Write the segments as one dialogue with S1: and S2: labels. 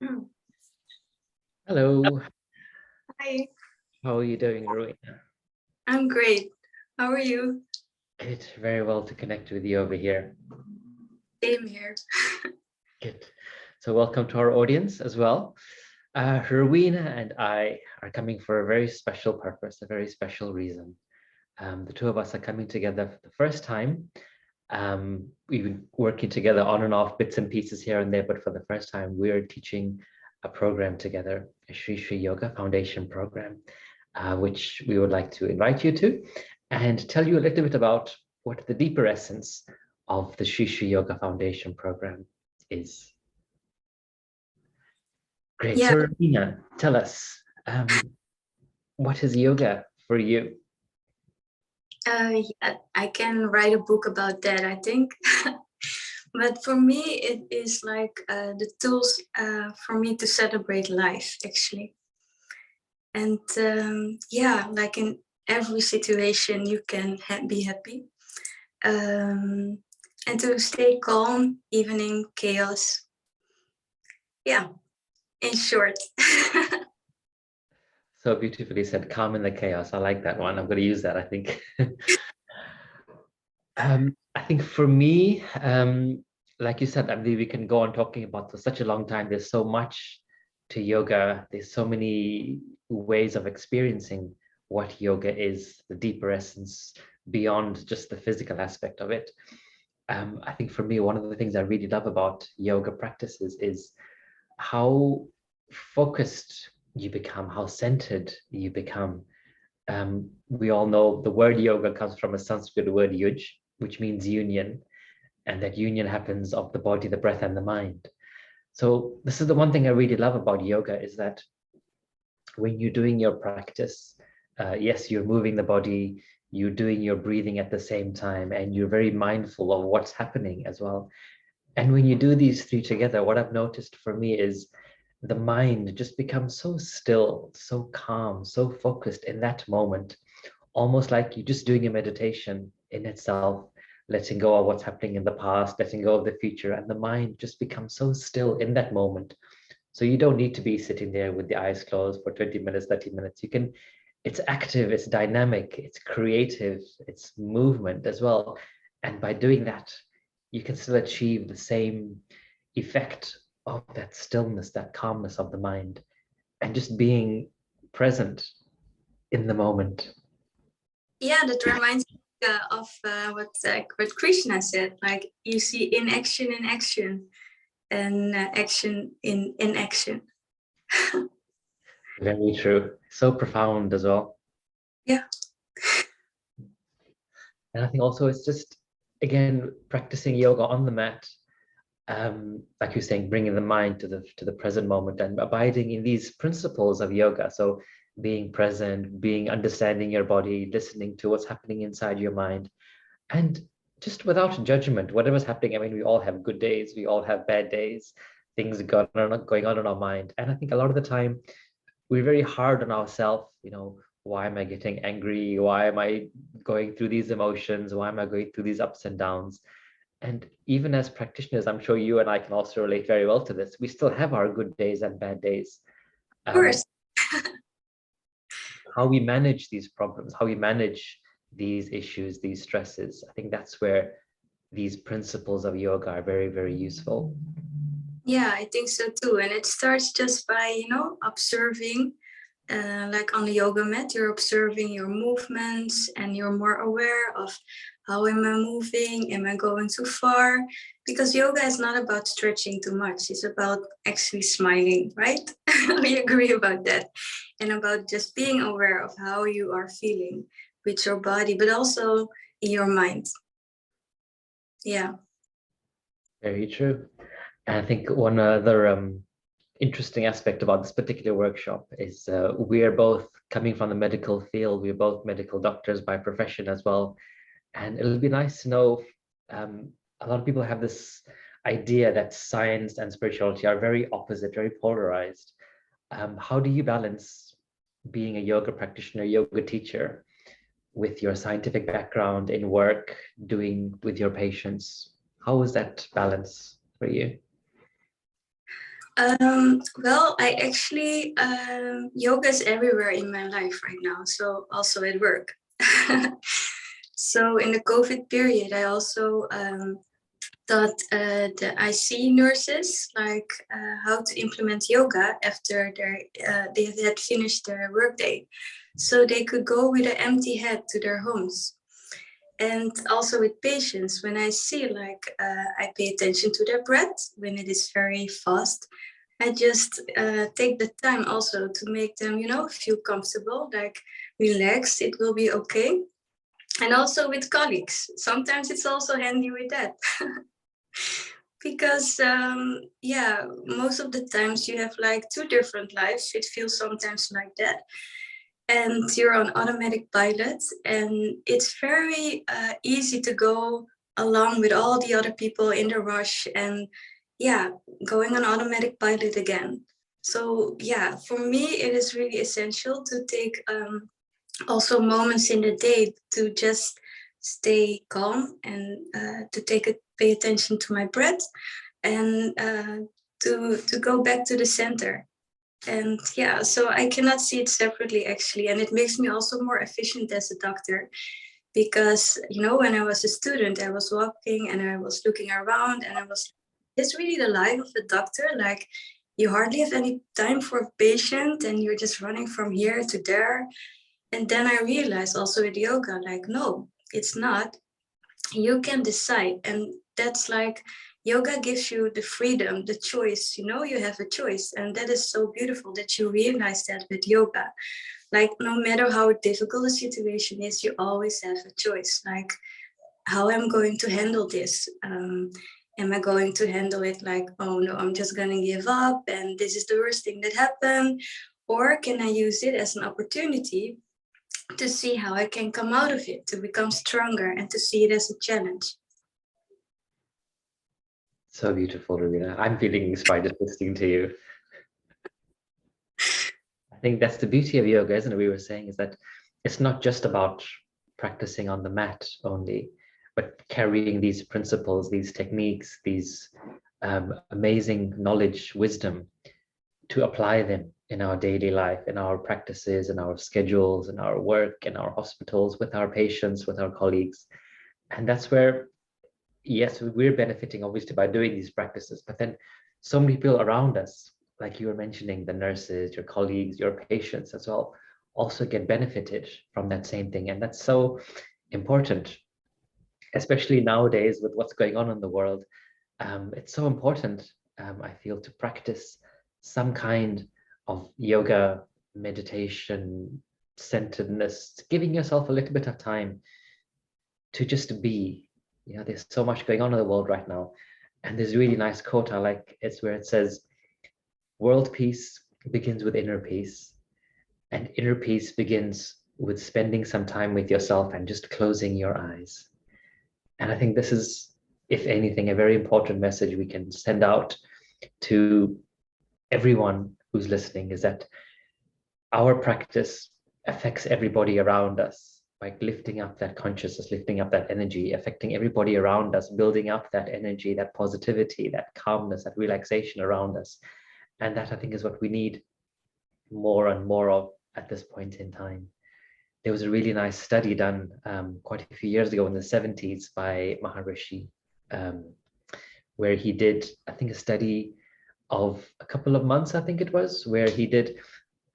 S1: Mm.
S2: Hello,
S1: Hi,
S2: how are you doing, Rowena?
S1: I'm great. How are you?
S2: Good, very well to connect with you over here.
S1: Same here.
S2: Good. So welcome to our audience as well. Rowena and I are coming for a very special purpose, a very special reason. The two of us are coming together for the first time. We've been working together on and off bits and pieces here and there, but for the first time, we're teaching a program together, a Sri Sri Yoga Foundation program, which we would like to invite you to and tell you a little bit about what the deeper essence of the Sri Sri Yoga Foundation program is. Great.
S1: Yeah,
S2: So, Rowena, tell us, what is yoga for you?
S1: yeah, I can write a book about that, I think. But for me, it is like the tools for me to celebrate life, actually. And yeah, like in every situation, you can be happy. And to stay calm, even in chaos. Yeah, in short.
S2: So beautifully said, calm in the chaos. I like that one. I'm going to use that, I think. I think for me, like you said, I believe we can go on talking about for such a long time. There's so much to yoga. There's so many ways of experiencing what yoga is, the deeper essence beyond just the physical aspect of it. I think for me, one of the things I really love about yoga practices is how focused you become, how centered you become. We all know the word yoga comes from a Sanskrit word yuj, which means union, and that union happens of the body, the breath, and the mind. So this is the one thing I really love about yoga is that when you're doing your practice, yes, you're moving the body, you're doing your breathing at the same time, and you're very mindful of what's happening as well. And when you do these three together, what I've noticed for me is the mind just becomes so still, so calm, so focused in that moment, almost like you're just doing a meditation in itself, letting go of what's happening in the past, letting go of the future, and the mind just becomes so still in that moment. So you don't need to be sitting there with the eyes closed for 20 minutes, 30 minutes. You can, it's active, it's dynamic, it's creative, it's movement as well. And by doing that, you can still achieve the same effect of that stillness, that calmness of the mind, and just being present in the moment.
S1: Yeah, that reminds me of what Krishna said. Like you see in action, and action in action.
S2: Very true. So profound as well.
S1: Yeah.
S2: And I think also it's just, again, practicing yoga on the mat, like you're saying, bringing the mind to the present moment and abiding in these principles of yoga. So being present, being understanding your body, listening to what's happening inside your mind, and just without judgment, whatever's happening. I mean, we all have good days, we all have bad days, things going on in our mind. And I think a lot of the time we're very hard on ourselves, why am I getting angry? Why am I going through these emotions? Why am I going through these ups and downs? And even as practitioners, I'm sure you and I can also relate very well to this. We still have our good days and bad days.
S1: Of course.
S2: How we manage these problems, how we manage these issues, these stresses, I think that's where these principles of yoga are very, very useful.
S1: Yeah, I think so too. And it starts just by, observing, like on the yoga mat, you're observing your movements and you're more aware of how am I moving? Am I going too far? Because yoga is not about stretching too much. It's about actually smiling, right? We agree about that. And about just being aware of how you are feeling with your body, but also in your mind. Yeah.
S2: Very true. And I think one other interesting aspect about this particular workshop is we are both coming from the medical field. We're both medical doctors by profession as well. And it'll be nice to know, a lot of people have this idea that science and spirituality are very opposite, very polarized. How do you balance being a yoga practitioner, yoga teacher, with your scientific background in work, doing with your patients? How is that balance for you?
S1: Well, I actually, yoga is everywhere in my life right now, so also at work. So in the COVID period, I also taught the IC nurses like how to implement yoga after they had finished their workday, so they could go with an empty head to their homes. And also with patients, when I see like I pay attention to their breath when it is very fast. I just take the time also to make them, feel comfortable, like relaxed. It will be okay. And also with colleagues, sometimes it's also handy with that. Because yeah, most of the times you have like two different lives. It feels sometimes like that, and you're on automatic pilot, and it's very easy to go along with all the other people in the rush, and yeah, going on automatic pilot again. So yeah, for me it is really essential to take also moments in the day to just stay calm, and pay attention to my breath, and to go back to the center. And yeah, so I cannot see it separately actually, and it makes me also more efficient as a doctor, because when I was a student, I was walking and I was looking around, and I was, it's really the life of a doctor. Like, you hardly have any time for a patient, and you're just running from here to there. And then I realized also with yoga, like, no, it's not. You can decide. And that's like, yoga gives you the freedom, the choice. You have a choice. And that is so beautiful that you realize that with yoga. Like, no matter how difficult the situation is, you always have a choice. Like, how am I going to handle this? Am I going to handle it like, oh no, I'm just going to give up and this is the worst thing that happened? Or can I use it as an opportunity to see how I can come out of it, to become stronger, and to see it as a challenge?
S2: So beautiful, Rowena. I'm feeling inspired just listening to you. I think that's the beauty of yoga, isn't it? We were saying is that it's not just about practicing on the mat only, but carrying these principles, these techniques, these amazing knowledge, wisdom, to apply them in our daily life, in our practices, in our schedules, in our work, in our hospitals, with our patients, with our colleagues. And that's where, yes, we're benefiting obviously by doing these practices, but then so many people around us, like you were mentioning, the nurses, your colleagues, your patients as well, also get benefited from that same thing. And that's so important, especially nowadays with what's going on in the world. It's so important, I feel, to practice some kind of yoga, meditation, centeredness, giving yourself a little bit of time to just be. There's so much going on in the world right now. And there's a really nice quote I like. It's where it says, world peace begins with inner peace, and inner peace begins with spending some time with yourself and just closing your eyes. And I think this is, if anything, a very important message we can send out to everyone who's listening, is that our practice affects everybody around us by lifting up that consciousness, lifting up that energy, affecting everybody around us, building up that energy, that positivity, that calmness, that relaxation around us. And that, I think, is what we need more and more of at this point in time. There was a really nice study done quite a few years ago in the 70s by Maharishi, where he did, I think, a study of a couple of months, I think it was, where he did,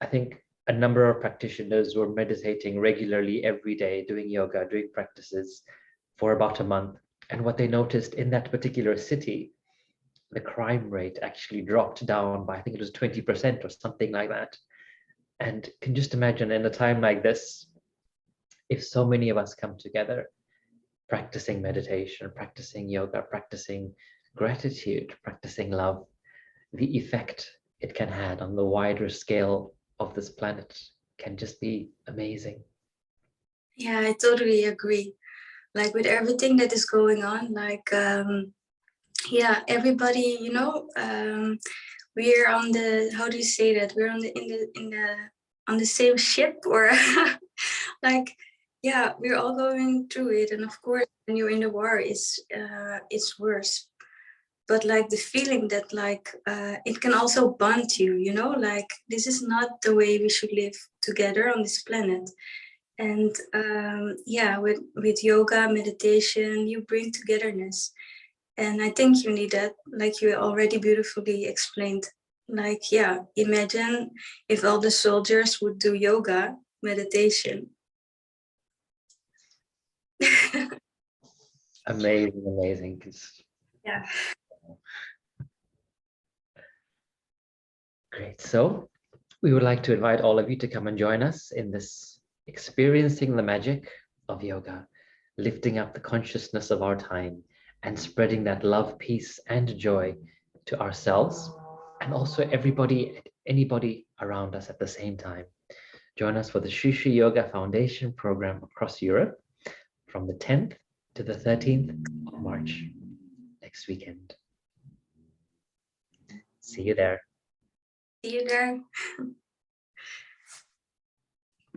S2: I think, a number of practitioners were meditating regularly every day, doing yoga, doing practices for about a month. And what they noticed in that particular city, the crime rate actually dropped down by, I think it was 20% or something like that. And can just imagine, in a time like this, if so many of us come together, practicing meditation, practicing yoga, practicing gratitude, practicing love, the effect it can have on the wider scale of this planet can just be amazing.
S1: Yeah, I totally agree. Like, with everything that is going on, like, yeah, everybody, we're on the, how do you say that? We're on on the same ship, or like, yeah, we're all going through it. And of course, when you're in the war, it's worse. but like the feeling that like it can also bond you, you know, like this is not the way we should live together on this planet. And yeah, with yoga, meditation, you bring togetherness. And I think you need that, like you already beautifully explained. Like, yeah, imagine if all the soldiers would do yoga, meditation.
S2: Amazing, amazing.
S1: Yeah.
S2: Great. So we would like to invite all of you to come and join us in this experiencing the magic of yoga, lifting up the consciousness of our time and spreading that love, peace, and joy to ourselves and also anybody around us at the same time. Join us for the Shri Shri Yoga Foundation program across Europe from the 10th to the 13th of March next weekend. See you there.
S1: See you there.